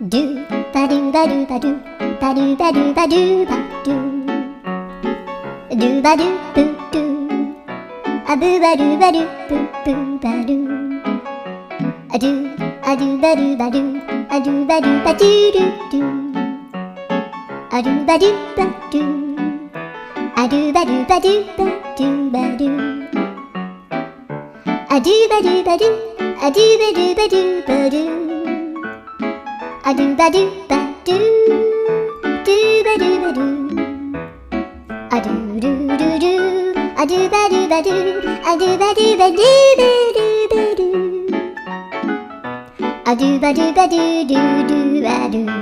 ドゥバドゥバドゥバドゥバドゥバドゥバドゥバドゥドゥバドゥブドゥアブバドゥバドゥブブバドゥアドゥアドゥバドゥバドゥアドゥバドゥバドゥドゥドゥアドゥバドゥバドゥアドゥバドゥバドゥバドゥバドゥアドゥバドゥバドゥアドゥバドゥバドゥバドゥアドゥバドゥバドゥドゥバドゥバドゥアドゥルルルアドゥバドゥバドゥアドゥバドゥバドゥバドゥバドゥアドゥバドゥバドゥドゥドゥバドゥ